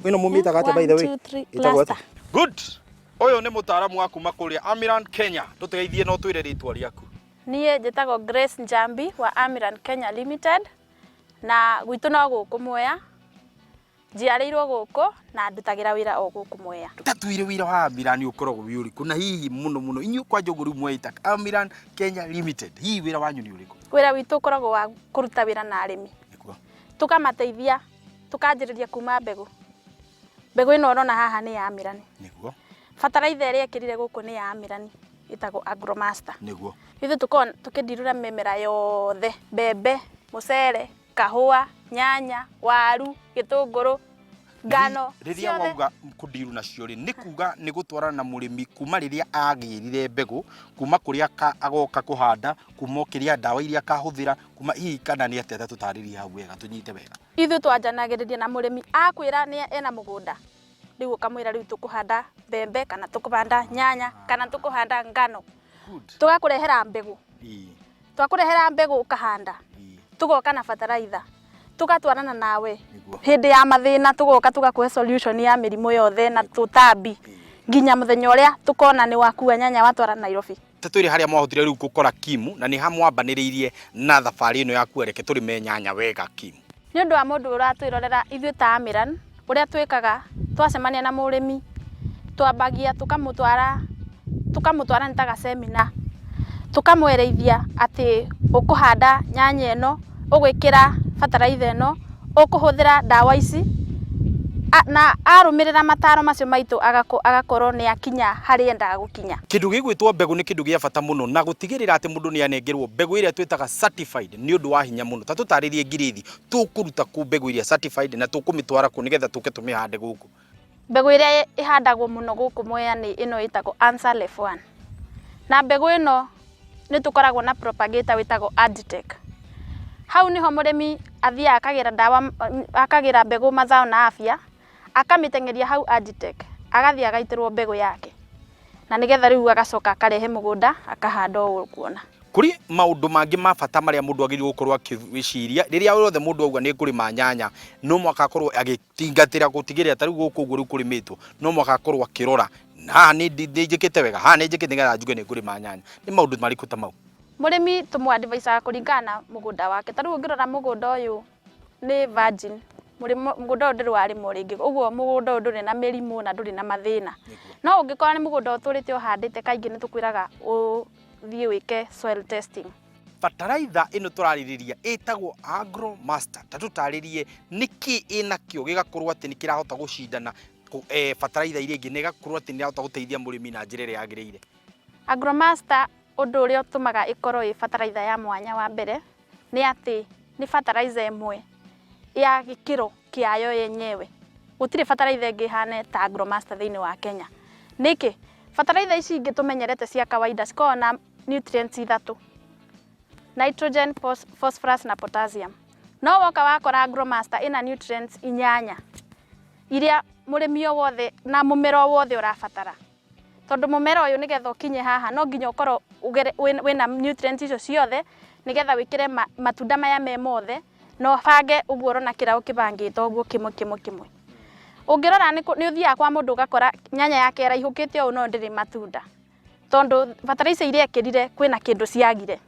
Ino mumita gate by the way. 1 2 3 cluster. Good. Oyo ni mutaaramu wa kuma kuria Amiran Kenya. Tuteithie no twire ritwa riaku. Niĩ njĩtagwo Grace Njambi wa Amiran Kenya Limited na gwitũ no gũkũ Mwea. Njiarĩirwo gũkũ na ndutagira wĩra o gũkũ Mwea. Tatuire wĩra wa Amiran ukoragwo wi ũrĩkũ na hihi muno inyu kwa njoguru Mwea Amiran Kenya Limited. Hihi wĩra wanyu nĩ ũrĩkũ? Wĩra witũ ũkoragwo wa kũruta wĩra na arĩmi. Tukamateithia, tukanjĩrĩria kuma mbegũ. Mbegũ ĩno ũrona haha nĩ ya Amiran. Nĩguo. Bataraitha ĩrĩa ĩkĩrire gũkũ nĩ ya Amiran. Ĩtagwo Agromaster. Nĩguo. Ithuĩ tukoragwo tukĩndirura mĩmera yothe, mbembe, mũcere, kahũa, nyanya, waru, gĩtũngũrũ, ngano. Rĩrĩa wauga kũndiru nacio rĩ nĩ kuga nĩ gũtwarana na mũrĩmi kuma rĩrĩa agĩrire mbegũ kuma kũrĩa agoka kũhanda kuma kĩrĩa ndawa iria kahũthĩra kuma hihi kana nĩ atĩa tũtarĩrie hau wega tũnyite wega. Ithuĩ twanjanagĩrĩria na mũrĩmi akwĩra nĩ ena mũgũnda. Rĩu ũkamwĩra rĩu tũkũhanda mbembe kana tũkũhanda nyanya kana tũkũhanda ngano. Tugakũrehera mbegũ. Twakũrehera mbegũ ũkahanda. Tugoka na bataraitha. Tugatwarana nawe. Hĩndĩ ya mathĩna tugoka tugakũhe solution ya mĩrimũ yothe na tũtambi. Nginya mũthenya ũrĩa tukona nĩ wakua nyanya watwara Nairobi. Tatwire harĩa mwahotire rĩu gũkora Kimu na nĩ hamwambanĩrĩirie na thabarĩ ĩno ya kwereke tũrĩme nyanya wega Kimu. Nĩ ũndũ wa mũndũ ũratwĩrorera ithuĩ ta Amiran ũrĩa twĩkaga twacemania na mũrĩmi twambagia tukamũtwara nĩ ta seminar tukamwereithia atĩ ũkũhanda nyanya ĩno ũgwĩkĩra bataraitha ĩno ũkũhũthĩra ndawa ici na arũmĩrĩra mataro macio maitũ agakorwo nĩ akinya harĩa endaga gũkinya. Kĩndũ gĩgwĩtwo mbegũ nĩ kĩndũ gĩa bata mũno na gũtigĩrĩra atĩ mũndũ nĩ anengerwo mbegũ ĩrĩa twĩtaga certified nĩ ũndũ wa hinya mũno. Ta tũtarĩrie ngirithi tũkũruta ku mbegũ ĩrĩa certified na tũkũmĩtwara ku nĩgetha tũke tũmĩhande gũkũ. Mbegũ ĩrĩa ĩhandagwo mũno gũkũ Mwea nĩ ĩno ĩtagwo Answer Leaf 1. Na mbegũ ĩno nĩ tũkoragwo na propagator wĩtagwo Agitech. Hau niho mũrĩmi athiaga akagĩra ndawa akagĩra mbegũ mazao na afya akamĩtengeria hau Agitech agathiĩ agaitĩrwo mbegũ yake na nĩgetha rĩu agacoka akarehe mũgũnda akahanda ũũ kuona. Kuri maũndũ mangĩ ma bata marĩa mũndũ agĩrĩirwo gũkorwo akĩwĩciria rĩrĩa wothe mũndũ auga nĩ kũrĩma nyanya no mwaka akorwo agĩtingatĩra gũtigĩrĩra ta rĩu gũkũ ũguo rĩu kũrĩmĩtwo no mwaka akorwo akĩrora haha nĩ njĩkĩte wega haha nĩ njĩkĩte nĩgetha njuge nĩ kũrĩma nyanya. Nĩ maũndũ marĩkũ ta mau? Mũrĩmi tũmwadvisaga kũringana na mũgũnda wake. Ta rĩu ũngĩrora mũgũnda ũyũ nĩ virgin. Mũgũnda ũyũ ndũrĩ warĩmwo rĩngĩ. Ũguo mũgũnda ũyũ ndũrĩ na mĩrimũ na ndũrĩ na mathĩna. No ũngĩkora nĩ mũgũnda ũtũrĩte ũhandĩte kaingĩ nĩ tũkwĩraga ũthiĩ wĩke soil testing. Bataraitha ĩno tũrarĩrĩria ĩtagwo Agromaster. Ta tũtarĩrie nĩkĩ ĩnakĩo gĩgakorwo atĩ nĩ kĩrahota gũcindana bataraitha iria ingĩ na ĩgakorwo atĩ nĩ ĩrahota gũteithia mũrĩmi na njĩra ĩrĩa yagĩrĩire. Agromaster ũndũ ũrĩa ũtũmaga ĩkorwo ĩ bataraitha ya mwanya wa mbere nĩ atĩ nĩ bataraitha ĩmwe ya gĩkĩro kĩayo yenyewe. Gũtirĩ bataraitha ĩngĩ ihane ta Agromaster thĩinĩ wa Kenya. Nĩkĩ bataraitha ici ingĩ tũmenyerete cia kawaida cikoragwo na nutrients ithatũ: nitrogen, phosphorus na potassium. No woka wakora Agromaster ina nutrients inyanya iria mũrĩmi o wothe na mũmera o wothe ũrabatara. Tondũ mũmera ũyũ nĩgetha ũkinye haha no nginya ũkorwo wĩna nutrients icio ciothe nĩgetha wĩkĩre matunda maya me mothe no bange ũguo ũrona kĩraũ kĩbangĩte ũguo kĩmwe. Ũngĩrora nĩ ũthiaga kwa mũndũ ũgakora nyanya yake ĩraihũkĩte ũũ no ndĩrĩ matunda. Tondũ bataraitha iria ekĩrire kwĩna kĩndũ ciagire.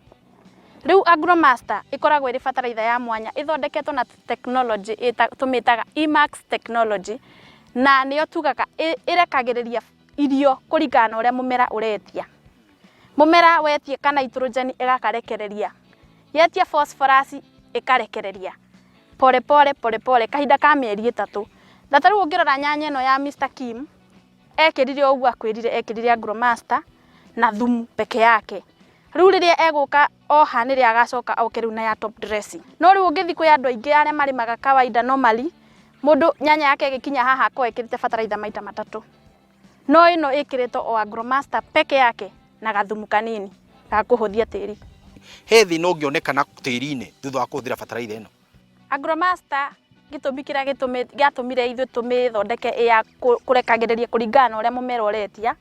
Rĩu Agromaster ĩkoragwo ĩrĩ bataraitha ya mwanya ĩthondeketwo na technology tũmĩtaga Emax technology na nĩyo tugaga ĩrekagĩrĩria irio kũringana na ũrĩa mũmera ũretia. Mũmera wetie kana nitrogen ĩgakarekereria. Yetia phosphorus ĩkarekereria. Pole kahinda ka mĩeri 3. Thata rĩu ũngĩrora nyanya ĩno ya Mr. Kim ekĩrire ũguo akwĩrire ekĩrire Agromaster na thumu peke yake. Rĩu rĩrĩa egũka oha nĩrĩa agacoka oke rĩu na ya top dressing. No rĩu ũngĩthi kwĩ andũ aingĩ arĩa marĩmaga kawaida normally mũndũ nyanya yake ĩgĩkinya haha ko ekĩrĩte bataraitha maita 3. No ĩno ĩkĩrĩtwo o Agromaster peke yake na gathumu kanini ga kũhũthia tĩri. He thĩna ũngĩonekana tĩri-inĩ thutha wa kũhũthĩra bataraitha ĩno? Agromaster gĩtũmi kĩrĩa gĩatũmire ithuĩ tũmĩthondeke ya kũrekagĩrĩria kũringana na ũrĩa mũmera ũretia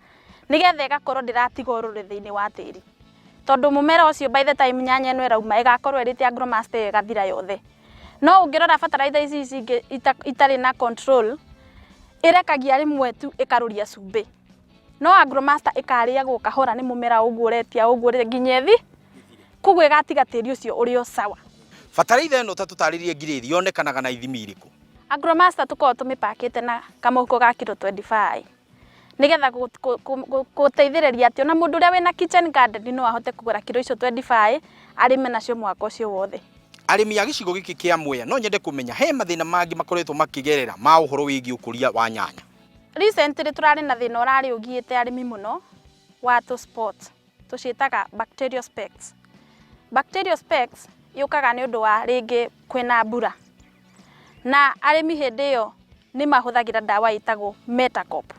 nĩgetha ĩgakorwo ndĩratiga ũrũrĩ thĩinĩ wa tĩri. Tondũ mũmera ũcio by the time nyanya ĩno ĩrauma ĩgakorwo ĩrĩte Agromaster ĩgathira yothe. No ũngĩrora bataraitha ici ingĩ itarĩ na control irekagia rimwe tu ikaruria cumbi no Agromaster ikariagwo kahora ni mumera uguretia nginyethi kugwe gatiga tiri ucio uri o sawa. Bataraitha ĩno ta tũtarĩrie ngirĩthi yonekanaga na ithimi irĩkũ? Agromaster tukorwo tumipakite na kamuhuko ga kilo 25 nigetha guteithĩrĩria ati ona mundu uria wina kitchen garden no ahote kugura kilo icio 25 arime nacio mwaka ucio wothe. Arĩmi a gĩcigo gĩkĩ kĩa Mwea no nyende kũmenya he mathĩna mangĩ makoretwo makĩgerera ma ũhoro wĩgiĩ ũkũria wa nyanya. Recently turari na thĩna ũrarĩ ũgiĩte arĩmi mũno wa spots tuciĩtaga bacterial specks. Bacterial specks yukaga ni undu wa ringi kwina mbura na arĩmi hĩndĩ ĩyo ni mahũthagĩra ndawa ĩtagwo Metacop.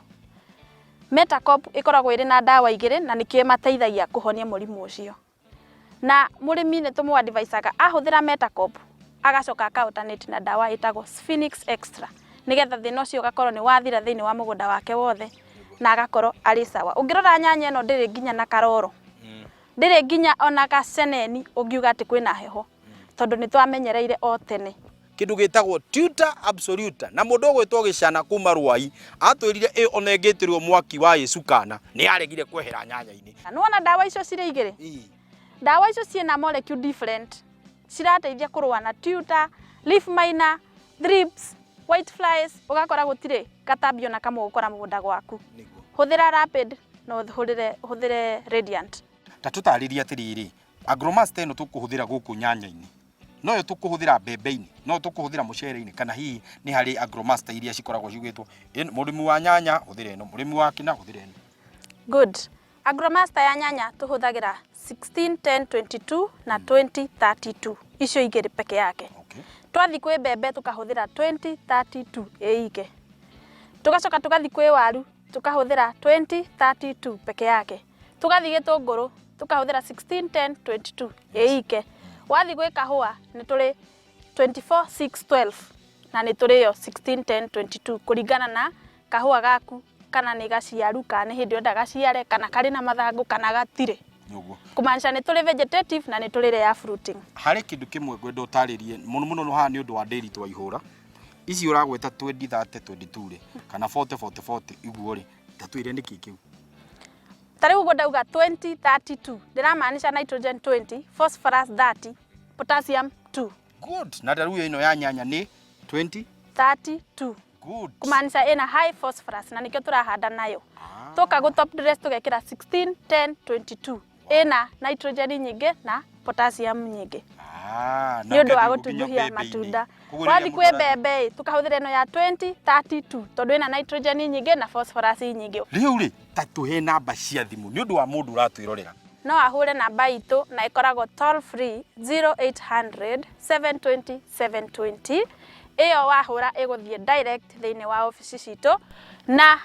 Metacop ikoragwo ĩrĩ na ndawa igĩrĩ na nikĩo mateithagia kũhonia mũrimũ ũcio. Na mũrĩmi nĩ tũmũ-advisaga ahũthĩra Metacop agacoka aka-alternate na ndawa ĩtagwo Sphinx Extra nigetha thĩna ũcio ũgakorwo nĩ wathira thĩinĩ wa mũgũnda wake wothe na agakorwo arĩ sawa. Ũngĩrora nyanya ĩno ndĩrĩ nginya na karoro, ndĩrĩ nginya ona gaceneni ũngiuga atĩ kwĩna heho tondũ nĩ twamenyereire o tene. Kindu gitagwo Tuta Absoluta na mundu ogwitwo Gicana kuma Rwai atwirire ona ngĩtirwo mwaki wa Yesukana ni aregire kwehera nyanya-ini. Nona ndawa icio cirĩ igĩrĩ. Ndawa icio ciĩna molecule different cirateithia kũrũa na tuta, leaf miner, thrips, white flies, ugakora gũtirĩ gatambi ona kamwe gũkora mũgũnda gwaku. Hũthĩra Rapid no hũthĩre Radiant. Ta tũtarĩrie atĩrĩrĩ, Agromaster ĩno tũkũhũthĩra gũkũ nyanya-inĩ, no yo tũkũhũthĩra mbembe-inĩ, no tũkũhũthĩra mũcere-inĩ, kana hihi nĩ harĩ Agromaster iria cikoragwo ciugĩtwo mũrĩmi wa nyanya hũthĩra ĩno, mũrĩmi wa kina hũthĩra ĩno? Good. Agromaster ya nyanya tuhũthagĩra 16, 10, 22 na 20, 32 icio igĩrĩ peke yake. Twathi kwĩ mbembe tukahũthĩra 20, 32 ĩike. Tugacoka tugathi kwĩ waru tukahũthĩra 20, 32 peke yake. Tugathi gĩtũngũrũ tukahũthĩra 16, 10, 22 ĩike. Wathi gwĩ kahũa nĩ tũrĩ 24, 6, 12 na nĩ tũrĩ yo 16, 10, 22 kũringana na kahũa gaku kana nĩ gaciaru kana nĩ hĩndĩ ĩyo ndagaciare kana karĩ na mathangũ kana gatirĩ. Kumaanisha nĩ tũrĩ vegetative na nĩ tũrĩ rare fruiting. Harĩ kĩndũ kĩmwe ngwenda ũtarĩrie mũno no haha nĩ ũndũ wa ndĩri twa ihũra. Ici ũragweta 20, 30, 22 rĩ kana 40, 40, 40 iguo rĩ tatwĩre nĩ kĩĩ kĩu? Tarĩu ũguo ndauga 20, 32 ndiramaanisha nitrogen 20, phosphorus 30, potassium 2. Good. Na rĩu ĩno ya nyanya nĩ 20, 32. Good. Kumaanisha ina high phosphorus na nikio turahanda nayo. Toka go top dress tugekira 16, 10, 22. Ina nitrogen nyingĩ na potassium nyingĩ. Nĩ ũndũ wa gũtunguhia matunda. Wathi kwĩ mbembe tukahũthĩra ĩno ya 20, 32 tondũ ina nitrogen nyingĩ na phosphorus nyingĩ. Rĩu rĩ ta tũhe namba cia thimũ nĩ ũndũ wa mũndũ ũratwĩrorera. No ahũre namba itũ na ĩkoragwo toll free 0800 720 720. Iyo wahũra ĩgũthiĩ direct thĩinĩ wa office citũ na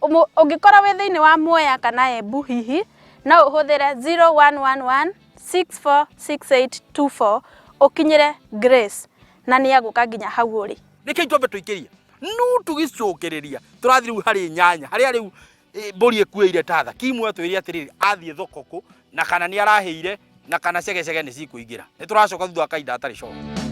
ũngĩkorwo wĩ thĩinĩ wa Mwea kana Embu hihi no ũhũthĩre 0111 646824 ũkinyĩre Grace na nĩ agũka nginya hau ũrĩ. Nĩkĩĩ twambe tũikĩria no tũgĩcokereria tũrathi rĩu harĩ nyanya harĩa rĩu mbũri ĩkuĩire tatha Kimwe atwĩre atĩrĩrĩ athiĩ thoko kũ na kana nĩ arahĩire na kana cegecege nĩ cikũingĩra. Nĩ tũracoka thutha wa kahinda atarĩ coka.